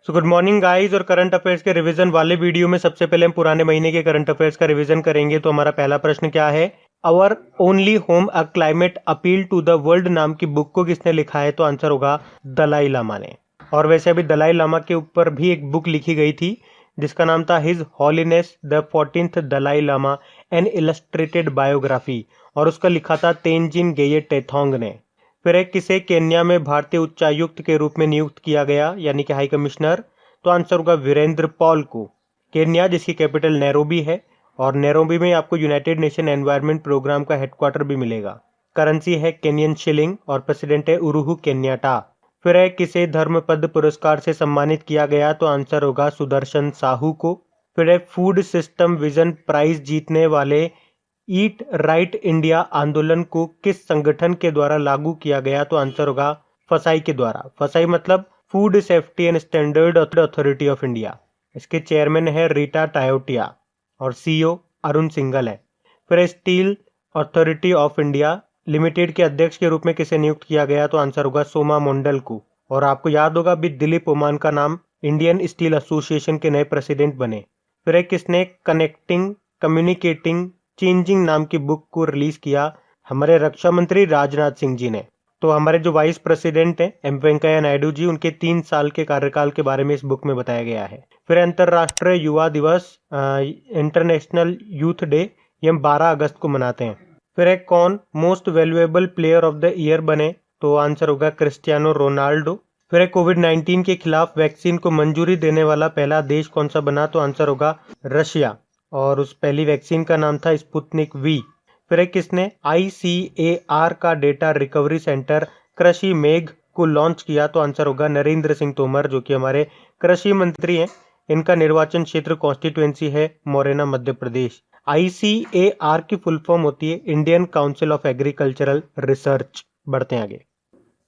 So good morning guys. और current affairs के revision वाले वीडियो में सबसे पहले हम पुराने महीने के करंट अफेयर्स का रिवीजन करेंगे। तो हमारा पहला प्रश्न क्या है? Our only home a climate appeal to the world नाम की बुक को किसने लिखा है? तो आंसर होगा दलाई लामा ने। और वैसे अभी दलाई लामा के ऊपर भी एक बुक लिखी गई थी जिसका नाम था his holiness the 14th Dalai Lama an illustrated biography, और उसका लिखा था तेंजिन गेये टेथोंग ने। फिर एक किसे केन्या में भारतीय उच्चायुक्त के रूप में नियुक्त किया गया, यानी कि हाई कमिश्नर? तो आंसर होगा वीरेंद्र पॉल को। केन्या जिसकी कैपिटल नैरोबी है, और नैरोबी में आपको यूनाइटेड नेशन एनवायरनमेंट प्रोग्राम का हेडक्वार्टर भी मिलेगा। करेंसी है केनियन शिलिंग और प्रेसिडेंट है उरुहु केन्याटा। फिर है किसे धर्मपद पुरस्कार से सम्मानित किया गया? तो आंसर होगा सुदर्शन साहू को। फिर है फूड सिस्टम विजन प्राइज जीतने वाले ईट राइट इंडिया आंदोलन को किस संगठन के द्वारा लागू किया गया? तो आंसर होगा फसाई के द्वारा। फसाई मतलब food safety and standard authority of India. इसके चेयरमैन है रीटा टायोटिया और सीईओ अरुण सिंघल है। फिर steel authority of India limited के अध्यक्ष के रूप में किसे नियुक्त किया गया? तो आंसर होगा सोमा मंडल को। और आपको याद होगा भी दिलीप ओमान का नाम इंडियन स्टील एसोसिएशन के नए प्रेसिडेंट बने। फिर एक किसने कनेक्टिंग कम्युनिकेटिंग चेंजिंग नाम की बुक को रिलीज किया? हमारे रक्षा मंत्री राजनाथ सिंह जी ने। तो हमारे जो वाइस प्रेसिडेंट हैं एम वेंकैया नायडू जी, उनके 3 साल के कार्यकाल के बारे में इस बुक में बताया गया है। फिर अंतर्राष्ट्रीय युवा दिवस इंटरनेशनल यूथ डे ये हम 12 अगस्त को मनाते हैं। फिर एक कौन most valuable player of the year बने? तो आंसर होगा क्रिस्टियानो रोनाल्डो। फिर कोविड-19 के खिलाफ वैक्सीन को मंजूरी देने वाला पहला देश कौन सा बना? तो आंसर होगा रशिया, और उस पहली वैक्सीन का नाम था स्पुतनिक वी। फिर किसने ICAR का डेटा रिकवरी सेंटर कृषि मेघ को लॉन्च किया? तो आंसर होगा नरेंद्र सिंह तोमर, जो कि हमारे कृषि मंत्री हैं। इनका निर्वाचन क्षेत्र कॉन्स्टिट्यूएंसी है मोरेना मध्य प्रदेश। ICAR की फुल फॉर्म होती है Indian council of agricultural research. बढ़ते हैं आगे।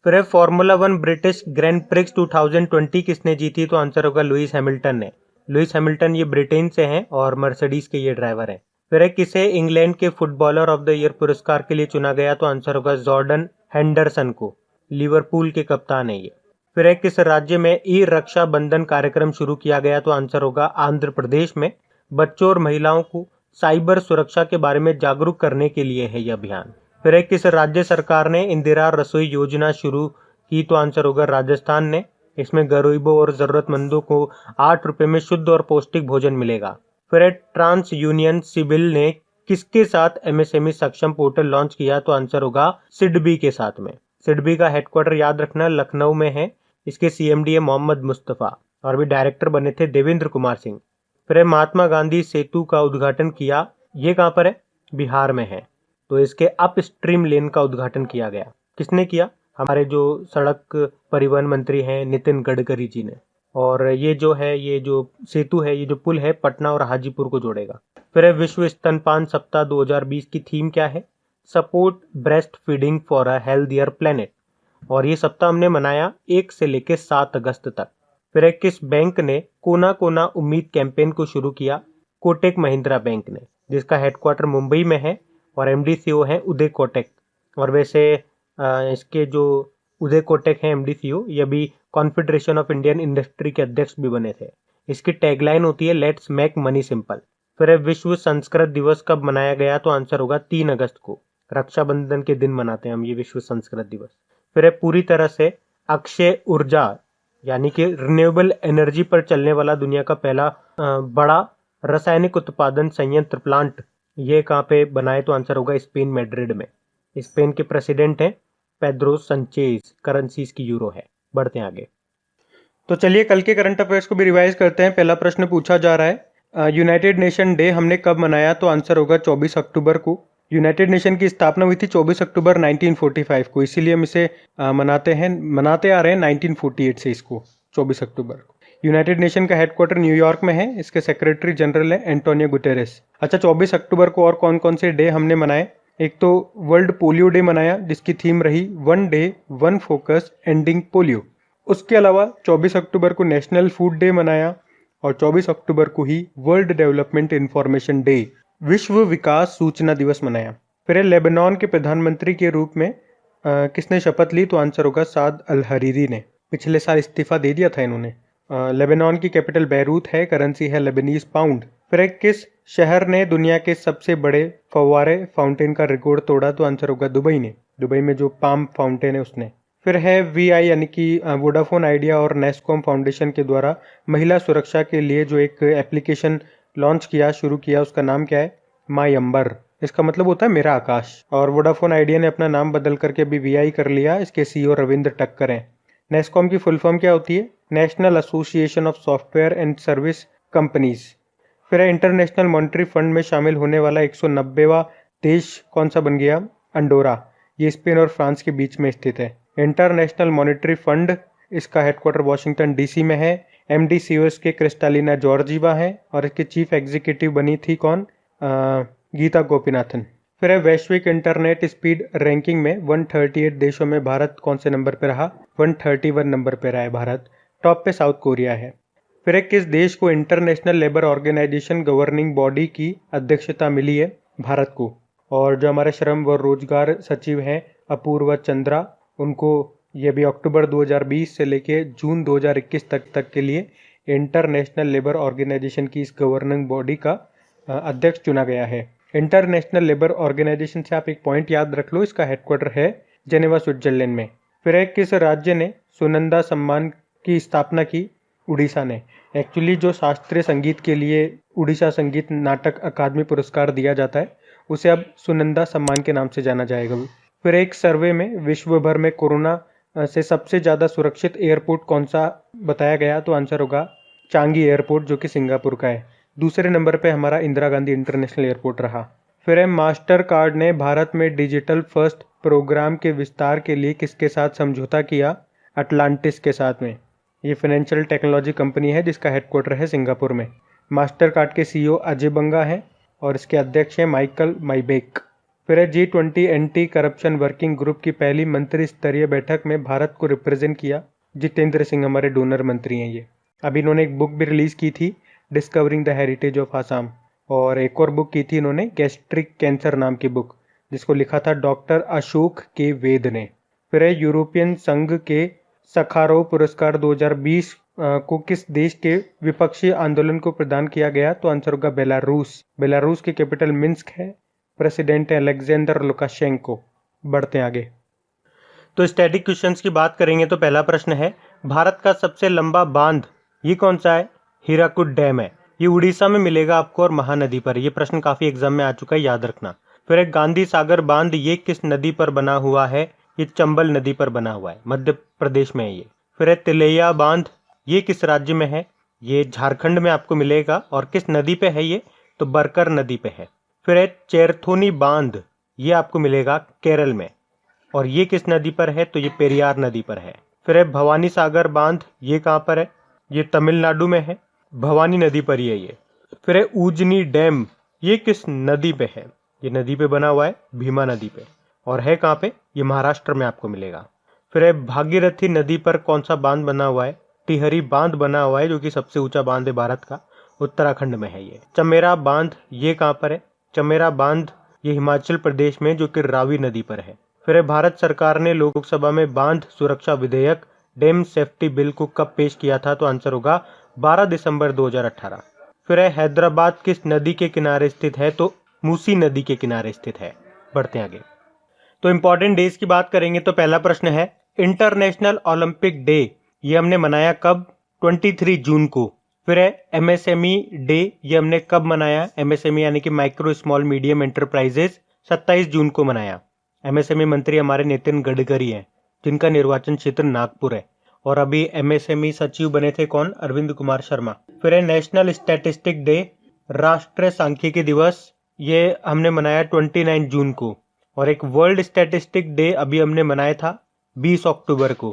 फिर फॉर्मूला 1 ब्रिटिश ग्रैंड प्रिक्स 2020 किसने जीती? तो आंसर होगा लुइस हैमिल्टन ने। लुइस हैमिल्टन ये ब्रिटेन से हैं और मर्सिडीज के ये ड्राइवर हैं। फिर किसे इंग्लैंड के फुटबॉलर ऑफ द ईयर पुरस्कार के लिए चुना गया? तो आंसर होगा जॉर्डन हेंडरसन को। लिवरपूल के कप्तान है ये। फिर किस राज्य में ई रक्षा बंधन कार्यक्रम शुरू किया गया? तो आंसर होगा आंध्र प्रदेश में। बच्चों और महिलाओं को साइबर सुरक्षा के बारे में जागरूक करने के लिए है यह अभियान। फिर किस राज्य सरकार ने इंदिरा रसोई योजना शुरू की? तो आंसर होगा राजस्थान ने। इसमें गरीबों और जरूरतमंदों को 8 रुपए में शुद्ध और पौष्टिक भोजन मिलेगा। फिर ट्रांस यूनियन सिविल ने किसके साथ MSME सक्षम पोर्टल लॉन्च किया? तो आंसर होगा सिडबी के साथ में। सिडबी का हेडक्वार्टर याद रखना लखनऊ में है। इसके CMD है मोहम्मद मुस्तफा, और भी डायरेक्टर बने थे देवेंद्र कुमार सिंह। फिर महात्मा गांधी सेतु का उद्घाटन किया, ये कहाँ पर है? बिहार में है। तो इसके अप स्ट्रीम लेन का उद्घाटन किया गया। किसने किया? हमारे जो सड़क परिवहन मंत्री हैं नितिन गडकरी जी ने। और ये जो सेतु है, ये जो पुल है, पटना और हाजीपुर को जोड़ेगा। फिर विश्व स्तनपान सप्ताह 2020 की थीम क्या है? Support breast feeding for a healthier planet. और ये सप्ताह हमने मनाया 1 से लेकर 7 अगस्त तक। फिर किस बैंक ने कोना कोना उम्मीद कैंपेन को शुरू किया? कोटक महिंद्रा बैंक ने, जिसका हेडक्वार्टर मुंबई में है और MD CEO है उदय कोटक। और वैसे इसके जो उदय कोटक हैं MD CEO, ये भी कॉन्फेडरेशन ऑफ इंडियन इंडस्ट्री के अध्यक्ष भी बने थे। इसकी टैगलाइन होती है लेट्स मेक मनी सिंपल। फिर विश्व संस्कृत दिवस कब मनाया गया? तो आंसर होगा 3 अगस्त को। रक्षाबंधन के दिन मनाते हैं हम ये विश्व संस्कृत दिवस। फिर पूरी तरह से अक्षय ऊर्जा यानी कि रिन्यूएबल एनर्जी पर चलने वाला दुनिया का पहला बड़ा रासायनिक उत्पादन संयंत्र प्लांट ये कहाँ पे बनाए? तो आंसर होगा स्पेन मैड्रिड में। स्पेन के प्रेसिडेंट हैं पेड्रो संचेज। करेंसी इसकी यूरो है। बढ़ते हैं आगे। तो चलिए कल के करंट अफेयर्स को भी रिवाइज करते हैं। पहला प्रश्न पूछा जा रहा है यूनाइटेड नेशन डे हमने कब मनाया? तो आंसर होगा 24 अक्टूबर को। यूनाइटेड नेशन की स्थापना हुई थी 24 अक्टूबर 1945 को, इसीलिए हम इसे मनाते आ रहे हैं 1948 से इसको 24 अक्टूबर को। यूनाइटेड नेशन का हेडक्वार्टर न्यूयॉर्क में है। इसके सेक्रेटरी जनरल है एंटोनियो गुटेरेस। अच्छा, 24 अक्टूबर को और कौन कौन से डे हमने मनाए? एक तो वर्ल्ड पोलियो डे मनाया, जिसकी थीम रही 1 डे 1 फोकस एंडिंग पोलियो। उसके अलावा 24 अक्टूबर को नेशनल फूड डे मनाया, और 24 अक्टूबर को ही वर्ल्ड डेवलपमेंट इंफॉर्मेशन डे विश्व विकास सूचना दिवस मनाया। फिर लेबनान के प्रधानमंत्री के रूप में किसने शपथ ली? तो आंसर होगा साद अल हरीरी ने। पिछले साल इस्तीफा दे दिया था इन्होंने। लेबनान की कैपिटल बैरूत है, करेंसी है लेबनीज पाउंड। फिर एक किस शहर ने दुनिया के सबसे बड़े फव्वारे फाउंटेन का रिकॉर्ड तोड़ा? तो आंसर होगा दुबई ने। दुबई में जो पाम फाउंटेन है उसने। फिर है वीआई यानी कि वोडाफोन आइडिया और नेस्कॉम फाउंडेशन के द्वारा महिला सुरक्षा के लिए जो एक एप्लीकेशन लॉन्च किया, शुरू किया, उसका नाम क्या है? माई अंबर। इसका मतलब होता है मेरा आकाश। और वोडाफोन आइडिया ने अपना नाम बदल करके अभी वीआई कर लिया। इसके सीईओ रविंद्र टक्कर हैं। नेस्कॉम की फुल फॉर्म क्या होती है? National association of software and service companies. फिर है इंटरनेशनल मॉनेटरी फंड में शामिल होने वाला 190वां देश कौन सा बन गया? अंडोरा। ये स्पेन और फ्रांस के बीच में स्थित है। इंटरनेशनल मॉनेटरी फंड, इसका हेडक्वार्टर वॉशिंगटन डीसी में है। एमडी सीओएस के क्रिस्टालिना जॉर्जीवा है और इसकी चीफ एग्जीक्यूटिव बनी थी कौन? गीता गोपीनाथन। फिर है वैश्विक इंटरनेट स्पीड रैंकिंग में 138 देशों में भारत कौन से नंबर पे रहा? 131 नंबर पे रहा है भारत। टॉप पे साउथ कोरिया है। फिर एक किस देश को International Labour Organization governing body की अध्यक्षता मिली है? भारत को। और जो हमारे श्रम व रोजगार सचिव हैं अपूर्व चंद्रा, उनको ये भी अक्टूबर 2020 से लेके जून 2021 तक के लिए इंटरनेशनल लेबर ऑर्गेनाइजेशन की इस गवर्निंग बॉडी का अध्यक्ष चुना गया है। इंटरनेशनल लेबर ऑर्गेनाइजेशन से आप एक पॉइंट याद रख लो, इसका हेडक्वार्टर है जेनेवा, स्विट्जरलैंड में। फिर एक किस राज्य ने सुनंदा सम्मान की स्थापना की? उड़ीसा ने। एक्चुअली जो शास्त्रीय संगीत के लिए उड़ीसा संगीत नाटक अकादमी पुरस्कार दिया जाता है, उसे अब सुनंदा सम्मान के नाम से जाना जाएगा। फिर एक सर्वे में विश्व भर में कोरोना से सबसे ज़्यादा सुरक्षित एयरपोर्ट कौन सा बताया गया? तो आंसर होगा चांगी एयरपोर्ट, जो कि सिंगापुर का है। दूसरे नंबर पे हमारा इंदिरा गांधी इंटरनेशनल एयरपोर्ट रहा। फिर है मास्टर कार्ड ने भारत में डिजिटल फर्स्ट प्रोग्राम के विस्तार के लिए किसके साथ समझौता किया? अटलांटिस के साथ में। ये फाइनेंशियल टेक्नोलॉजी कंपनी है जिसका हेडक्वार्टर है सिंगापुर में। मास्टर कार्ड के सीईओ अजय बंगा हैं और इसके अध्यक्ष हैं माइकल माइबेक। फिर है G20 anti corruption working group की पहली मंत्री स्तरीय बैठक में भारत को रिप्रेजेंट किया जितेंद्र सिंह, हमारे डोनर मंत्री हैं ये। अभी इन्होंने एक बुक भी रिलीज़ की थी, discovering the heritage of Assam. और एक और बुक की थी इन्होंने, गैस्ट्रिक कैंसर नाम की बुक, जिसको लिखा था डॉक्टर अशोक के वेद ने। फिर है यूरोपियन संघ के सखारोव पुरस्कार 2020 को किस देश के विपक्षी आंदोलन को प्रदान किया गया? तो आंसर होगा बेलारूस। बेलारूस की कैपिटल मिन्स्क है। प्रेसिडेंट है अलेक्जेंडर लुकाशेंको। बढ़ते हैं आगे। तो स्टैटिक क्वेश्चंस की बात करेंगे तो पहला प्रश्न है, भारत का सबसे लंबा बांध ये कौन सा है? हीराकुड डैम है। ये उड़ीसा में मिलेगा आपको और महानदी पर। ये प्रश्न काफी एग्जाम में आ चुका है, याद रखना। फिर एक गांधी सागर बांध, ये किस नदी पर बना हुआ है? ये चंबल नदी पर बना हुआ है, मध्य प्रदेश में है ये। फिर है तिलैया बांध, ये किस राज्य में है? ये झारखंड में आपको मिलेगा। और किस नदी पे है ये? तो बरकर नदी पे है। फिर है चेरथोनी बांध, ये आपको मिलेगा केरल में। और ये किस नदी पर है? तो ये पेरियार नदी पर है। फिर है भवानी सागर बांध, ये कहाँ पर है? ये तमिलनाडु में है, भवानी नदी पर ही है ये। फिर है उजनी डैम, ये किस नदी पे है? ये नदी पे बना हुआ है, भीमा नदी पे। और है कहाँ पे? ये महाराष्ट्र में आपको मिलेगा। फिर है भागीरथी नदी पर कौन सा बांध बना हुआ है? टिहरी बांध बना हुआ है, जो कि सबसे ऊंचा बांध है भारत का, उत्तराखंड में है ये। चमेरा बांध, ये कहाँ पर है? चमेरा बांध ये हिमाचल प्रदेश में, जो कि रावी नदी पर है। फिर है भारत सरकार ने लोकसभा में बांध सुरक्षा विधेयक डैम सेफ्टी बिल को कब पेश किया था? तो आंसर होगा 12 दिसंबर 2018। फिर है हैदराबाद किस नदी के किनारे स्थित है? तो मूसी नदी के किनारे स्थित है। बढ़ते हैं आगे। तो इंपॉर्टेंट डेज की बात करेंगे तो पहला प्रश्न है, इंटरनेशनल ओलंपिक डे ये हमने मनाया कब? 23 जून को। फिर है एमएसएमई डे, ये हमने कब मनाया? एमएसएमई यानी कि माइक्रो स्मॉल मीडियम एंटरप्राइजेस 27 जून को मनाया। एमएसएमई मंत्री हमारे नितिन गडकरी हैं, जिनका निर्वाचन क्षेत्र नागपुर है। और अभी एमएसएमई सचिव बने थे कौन? अरविंद कुमार शर्मा। फिर है नेशनल स्टैटिस्टिक डे, राष्ट्रीय सांख्यिकी दिवस, ये हमने मनाया 29 जून को। और एक वर्ल्ड स्टैटिस्टिक डे अभी हमने मनाया था 20 अक्टूबर को।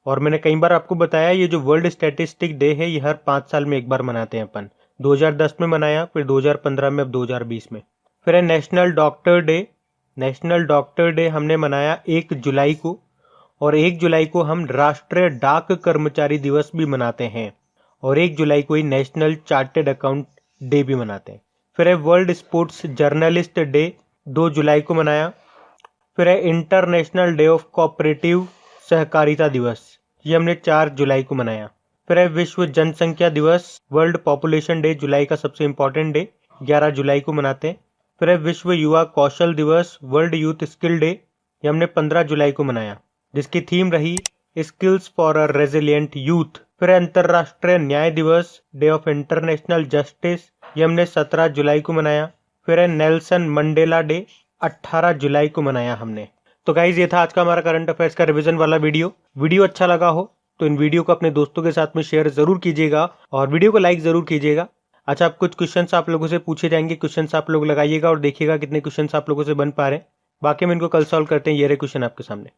और मैंने कई बार आपको बताया ये जो वर्ल्ड स्टैटिस्टिक डे है ये हर 5 साल में एक बार मनाते हैं अपन। 2010 में मनाया, फिर 2015 में, अब 2020 में। फिर है national doctor day. National doctor day हमने मनाया 1 जुलाई को। और 1 जुलाई को हम राष्ट्रीय डाक कर्मचारी दिवस भी मनाते हैं। और 1 जुलाई को ही नेशनल चार्टेड अकाउंट डे भी मनाते हैं। फिर है वर्ल्ड स्पोर्ट्स जर्नलिस्ट डे 2 जुलाई को मनाया। फिर है इंटरनेशनल डे ऑफ कोऑपरेटिव सहकारिता दिवस, ये हमने 4 जुलाई को मनाया। फिर है विश्व जनसंख्या दिवस, वर्ल्ड पॉपुलेशन डे, जुलाई का सबसे इंपॉर्टेंट डे, 11 जुलाई को मनाते हैं। फिर है विश्व युवा कौशल दिवस, वर्ल्ड यूथ स्किल डे, ये हमने 15 जुलाई को मनाया, जिसकी थीम रही skills for a resilient youth. फिर है अंतर्राष्ट्रीय न्याय दिवस, डे ऑफ इंटरनेशनल जस्टिस, ये हमने 17 जुलाई को मनाया। फिर है नेल्सन मंडेला डे, 18 जुलाई को मनाया हमने। तो गाइज ये था आज का हमारा करंट अफेयर्स का रिवीजन वाला वीडियो अच्छा लगा हो तो इन वीडियो को अपने दोस्तों के साथ में शेयर जरूर कीजिएगा और वीडियो को लाइक जरूर कीजिएगा। अच्छा, अब कुछ क्वेश्चंस आप लोगों से पूछे जाएंगे, क्वेश्चंस आप लोग लगाइएगा और देखिएगा कितने क्वेश्चंस आप लोगों से बन पा रहे हैं। बाकी हम इनको कल सॉल्व करते हैं। ये रहे क्वेश्चन आपके सामने।